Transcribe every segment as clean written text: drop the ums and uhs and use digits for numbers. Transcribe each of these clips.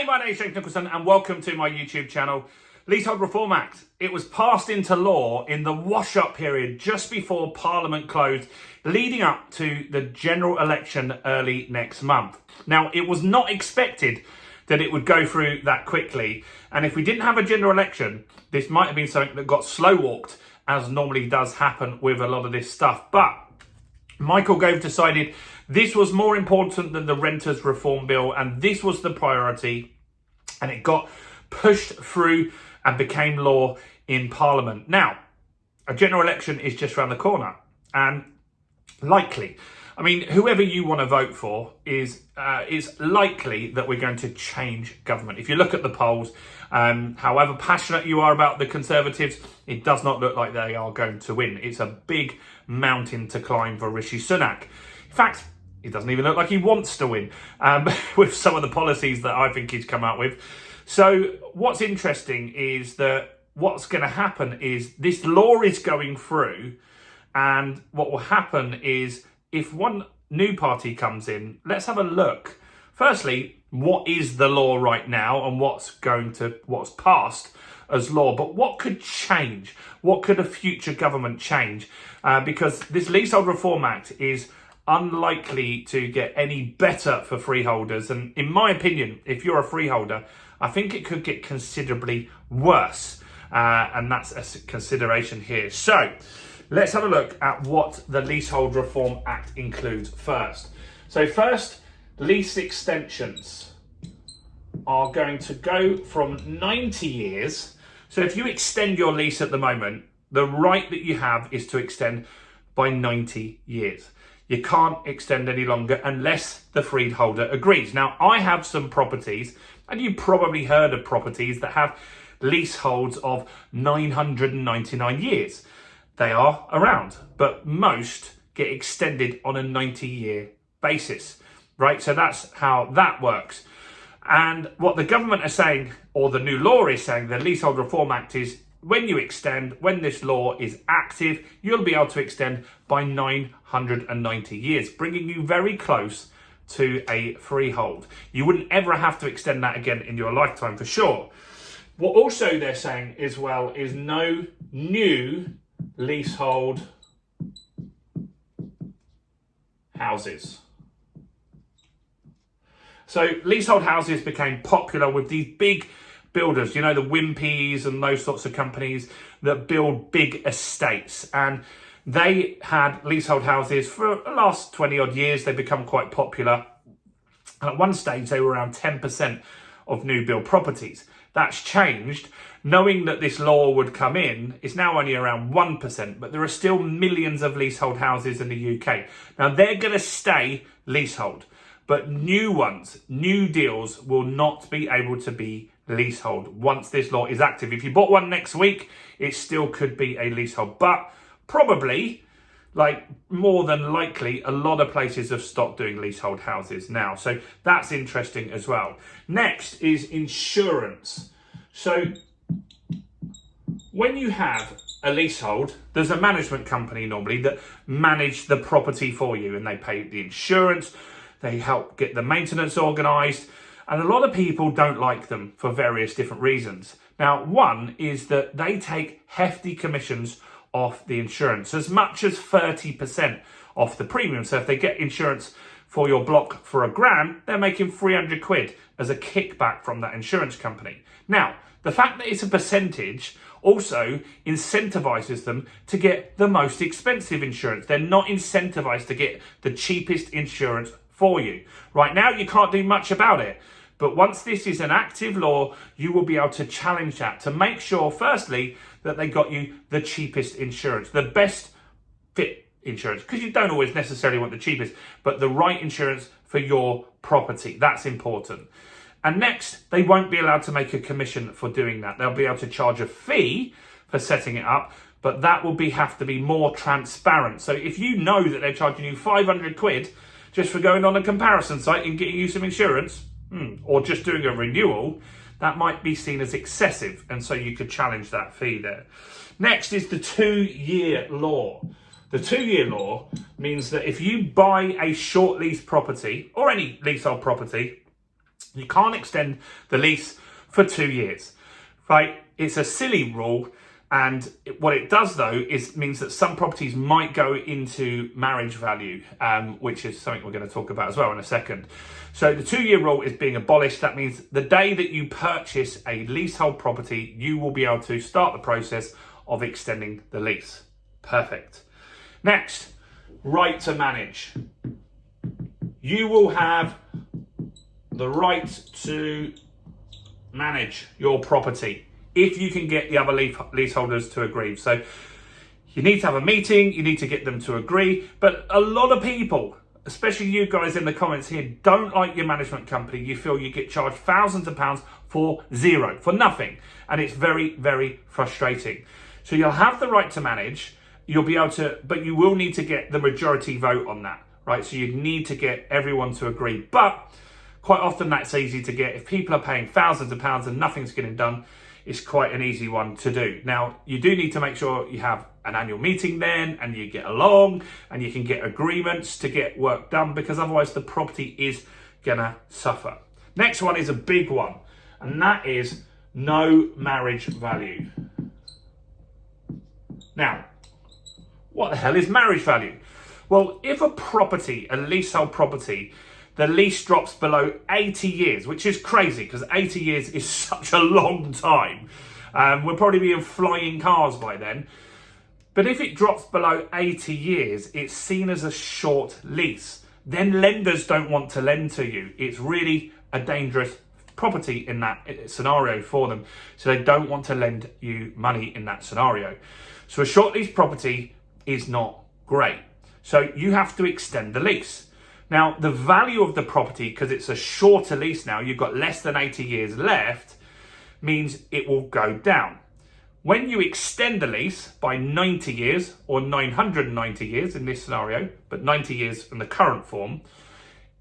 Hey, my name is James Nicholson and welcome to my YouTube channel. Leasehold Reform Act. It was passed into law in the wash-up period just before Parliament closed, leading up to the general election early next month. Now, it was not expected that it would go through that quickly, and if we didn't have a general election, this might have been something that got slow-walked, as normally does happen with a lot of this stuff. But Michael Gove decided this was more important than the Renters Reform Bill, and this was the priority, and it got pushed through and became law in Parliament. Now, a general election is just around the corner, and likely, I mean, whoever you want to vote for is likely that we're going to change government. If you look at the polls, however passionate you are about the Conservatives, it does not look like they are going to win. It's a big mountain to climb for Rishi Sunak. In fact, it doesn't even look like he wants to win with some of the policies that I think he's come out with. So what's interesting is that what's going to happen is this law is going through, and what will happen is if one new party comes in, let's have a look. Firstly, what is the law right now and what's passed as law, but what could change? What could a future government change? Because this Leasehold Reform Act is unlikely to get any better for freeholders. And in my opinion, if you're a freeholder, I think it could get considerably worse. And that's a consideration here. So let's have a look at what the Leasehold Reform Act includes first. So first, lease extensions are going to go from 90 years. So if you extend your lease at the moment, the right that you have is to extend by 90 years. You can't extend any longer unless the freeholder agrees. Now, I have some properties, and you probably heard of properties that have leaseholds of 999 years. They are around, but most get extended on a 90-year basis, right? So that's how that works. And what the government are saying, or the new law is saying, the Leasehold Reform Act is, when you extend, when this law is active, you'll be able to extend by 990 years, bringing you very close to a freehold. You wouldn't ever have to extend that again in your lifetime for sure. What also they're saying as well is no new leasehold houses. So leasehold houses became popular with these big builders, you know, the Wimpeys and those sorts of companies that build big estates. And they had leasehold houses for the last 20 odd years. They've become quite popular. And at one stage, they were around 10% of new build properties. That's changed. Knowing that this law would come in, it's now only around 1%, but there are still millions of leasehold houses in the UK. Now, they're going to stay leasehold, but new ones, new deals will not be able to be leasehold once this law is active. If you bought one next week, it still could be a leasehold, but probably, like more than likely, a lot of places have stopped doing leasehold houses now. So that's interesting as well. Next is insurance. So when you have a leasehold, there's a management company normally that manage the property for you, and they pay the insurance, they help get the maintenance organised, and a lot of people don't like them for various different reasons. Now, one is that they take hefty commissions off the insurance, as much as 30% off the premium. So if they get insurance for your block for £1,000, they're making 300 quid as a kickback from that insurance company. Now, the fact that it's a percentage also incentivizes them to get the most expensive insurance. They're not incentivized to get the cheapest insurance for you. Right now, you can't do much about it. But once this is an active law, you will be able to challenge that to make sure, firstly, that they got you the cheapest insurance, the best fit insurance, because you don't always necessarily want the cheapest, but the right insurance for your property. That's important. And next, they won't be allowed to make a commission for doing that. They'll be able to charge a fee for setting it up, but that will have to be more transparent. So if you know that they're charging you 500 quid just for going on a comparison site and getting you some insurance, or just doing a renewal, that might be seen as excessive, and so you could challenge that fee there. Next is the 2-year law. The 2-year law means that if you buy a short lease property, or any leasehold property, You can't extend the lease for 2 years, right? It's a silly rule. And what it does, though, is means that some properties might go into marriage value, which is something we're going to talk about as well in a second. So the 2-year rule is being abolished. That means the day that you purchase a leasehold property, you will be able to start the process of extending the lease. Perfect. Next, right to manage. You will have the right to manage your property if you can get the other leaseholders to agree. So you need to have a meeting, you need to get them to agree. But a lot of people, especially you guys in the comments here, don't like your management company. You feel you get charged thousands of pounds for zero, for nothing. And it's very, very frustrating. So you'll have the right to manage, you'll be able to, but you will need to get the majority vote on that, right? So you need to get everyone to agree. But quite often that's easy to get. If people are paying thousands of pounds and nothing's getting done, it's quite an easy one to do. Now, you do need to make sure you have an annual meeting then and you get along and you can get agreements to get work done, because otherwise the property is gonna suffer. Next one is a big one, and that is no marriage value. Now, what the hell is marriage value? Well, if a property, a leasehold property, the lease drops below 80 years, which is crazy because 80 years is such a long time. We'll probably be in flying cars by then. But if it drops below 80 years, it's seen as a short lease. Then lenders don't want to lend to you. It's really a dangerous property in that scenario for them. So they don't want to lend you money in that scenario. So a short lease property is not great. So you have to extend the lease. Now, the value of the property, because it's a shorter lease now, you've got less than 80 years left, means it will go down. When you extend the lease by 90 years or 990 years in this scenario, but 90 years from the current form,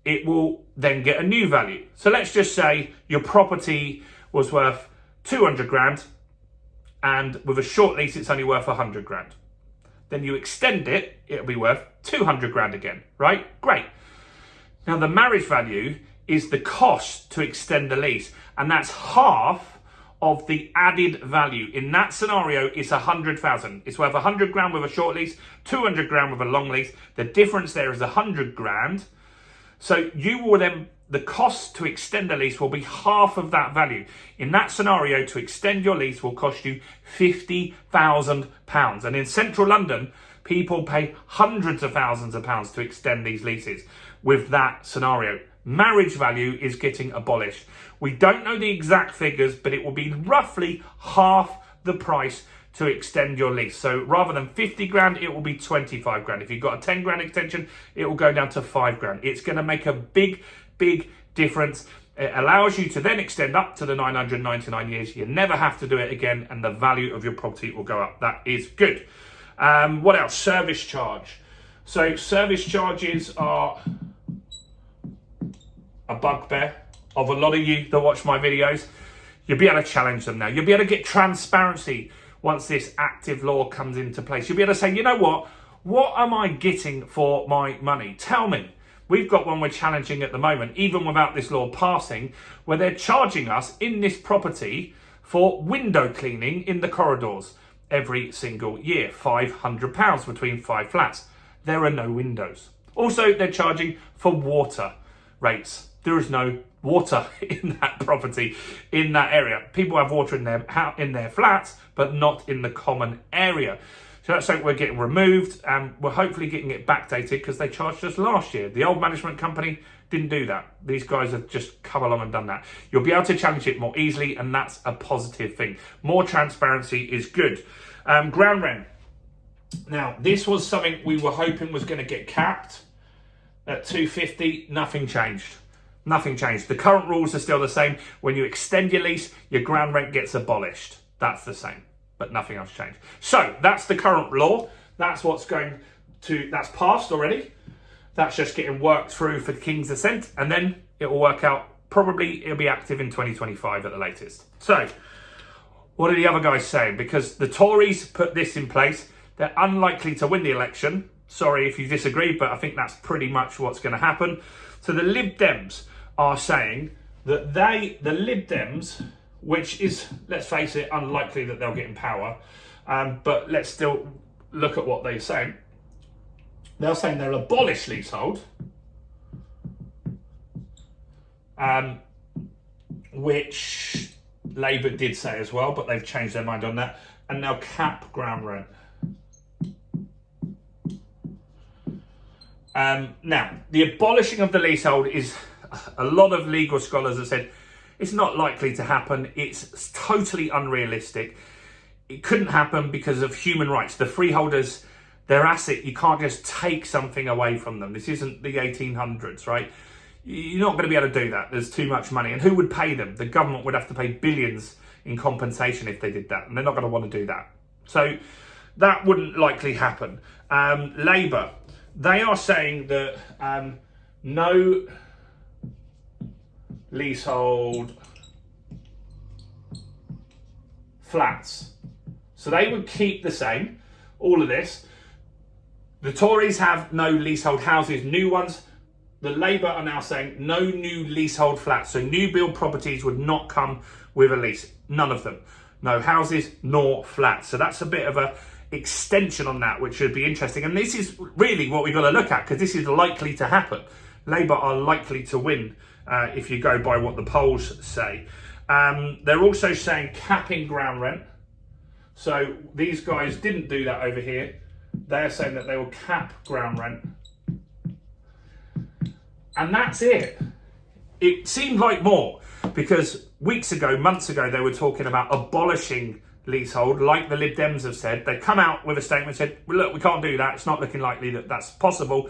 it will then get a new value. So let's just say your property was worth 200 grand and with a short lease, it's only worth 100 grand. Then you extend it, it'll be worth 200 grand again, right? Great. Now, the marriage value is the cost to extend the lease, and that's half of the added value. In that scenario, it's 100,000. It's worth 100 grand with a short lease, 200 grand with a long lease. The difference there is 100 grand. So you will then, the cost to extend the lease will be half of that value. In that scenario, to extend your lease will cost you £50,000. And in central London, people pay hundreds of thousands of pounds to extend these leases. With that scenario, marriage value is getting abolished. We don't know the exact figures, but it will be roughly half the price to extend your lease. So rather than 50 grand, it will be 25 grand. If you've got a 10 grand extension, it will go down to 5 grand. It's going to make a big, big difference. It allows you to then extend up to the 999 years. You never have to do it again, and the value of your property will go up. That is good. What else? Service charge. So service charges are a bugbear of a lot of you that watch my videos. You'll be able to challenge them now. You'll be able to get transparency once this active law comes into place. You'll be able to say, you know what am I getting for my money? Tell me. We've got one we're challenging at the moment, even without this law passing, where they're charging us in this property for window cleaning in the corridors every single year. £500 between 5 flats. There are no windows. Also, they're charging for water rates. There is no water in that property, in that area. People have water in their flats, but not in the common area. So that's something we're getting removed, and we're hopefully getting it backdated because they charged us last year. The old management company didn't do that. These guys have just come along and done that. You'll be able to challenge it more easily, and that's a positive thing. More transparency is good. Ground rent. Now, this was something we were hoping was going to get capped at 250. Nothing changed. Nothing changed. The current rules are still the same. When you extend your lease, your ground rent gets abolished. That's the same, but nothing else changed. So that's the current law. That's what's that's passed already. That's just getting worked through for King's Assent, and then it will work out. Probably it'll be active in 2025 at the latest. So what are the other guys saying? Because the Tories put this in place, they're unlikely to win the election. Sorry if you disagree, but I think that's pretty much what's going to happen. So the Lib Dems are saying that the Lib Dems, which is, let's face it, unlikely that they'll get in power, but let's still look at what they're saying. They're saying they'll abolish leasehold, which Labour did say as well, but they've changed their mind on that, and they'll cap ground rent. Now, the abolishing of the leasehold is, a lot of legal scholars have said, it's not likely to happen. It's totally unrealistic. It couldn't happen because of human rights. The freeholders, their asset, you can't just take something away from them. This isn't the 1800s, right? You're not going to be able to do that. There's too much money. And who would pay them? The government would have to pay billions in compensation if they did that. And they're not going to want to do that. So that wouldn't likely happen. Labour, they are saying that no leasehold flats. So they would keep the same, all of this. The Tories have no leasehold houses, new ones. The Labour are now saying no new leasehold flats. So new build properties would not come with a lease. None of them. No houses nor flats. So that's a bit of a extension on that, which should be interesting. And this is really what we've got to look at, because this is likely to happen. Labour are likely to win if you go by what the polls say. They're also saying capping ground rent. So these guys didn't do that over here. They're saying that they will cap ground rent. And that's it. It seemed like more, because weeks ago, months ago, they were talking about abolishing leasehold, like the Lib Dems have said. They come out with a statement and said, well, look, we can't do that. It's not looking likely that that's possible.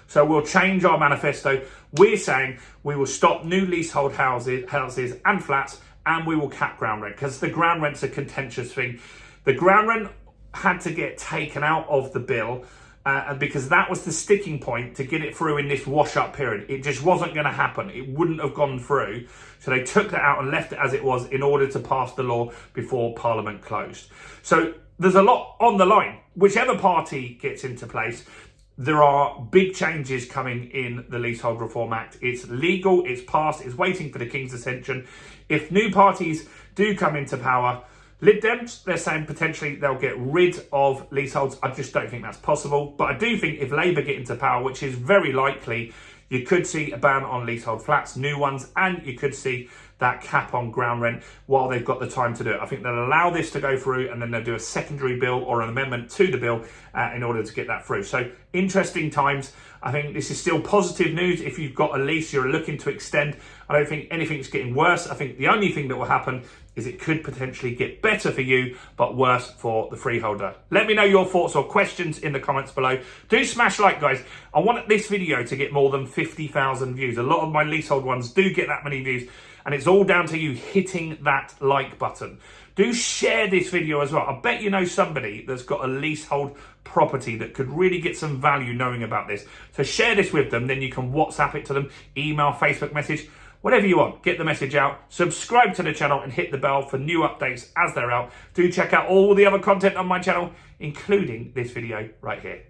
So we'll change our manifesto. We're saying we will stop new leasehold houses and flats, and we will cap ground rent, because the ground rent's a contentious thing. The ground rent had to get taken out of the bill, and because that was the sticking point to get it through in this wash-up period. It just wasn't going to happen. It wouldn't have gone through. So they took that out and left it as it was in order to pass the law before Parliament closed. So there's a lot on the line. Whichever party gets into place, there are big changes coming in the Leasehold Reform Act. It's legal, it's passed, it's waiting for the King's attention. If new parties do come into power, Lib Dems, they're saying potentially they'll get rid of leaseholds. I just don't think that's possible. But I do think if Labour get into power, which is very likely, you could see a ban on leasehold flats, new ones, and you could see that cap on ground rent while they've got the time to do it. I think they'll allow this to go through, and then they'll do a secondary bill or an amendment to the bill in order to get that through. So interesting times. I think this is still positive news. If you've got a lease, you're looking to extend, I don't think anything's getting worse. I think the only thing that will happen is it could potentially get better for you, but worse for the freeholder. Let me know your thoughts or questions in the comments below. Do smash like, guys. I want this video to get more than 50,000 views. A lot of my leasehold ones do get that many views, and it's all down to you hitting that like button. Do share this video as well. I bet you know somebody that's got a leasehold property that could really get some value knowing about this. So share this with them, then you can WhatsApp it to them, email, Facebook message, whatever you want. Get the message out, subscribe to the channel and hit the bell for new updates as they're out. Do check out all the other content on my channel, including this video right here.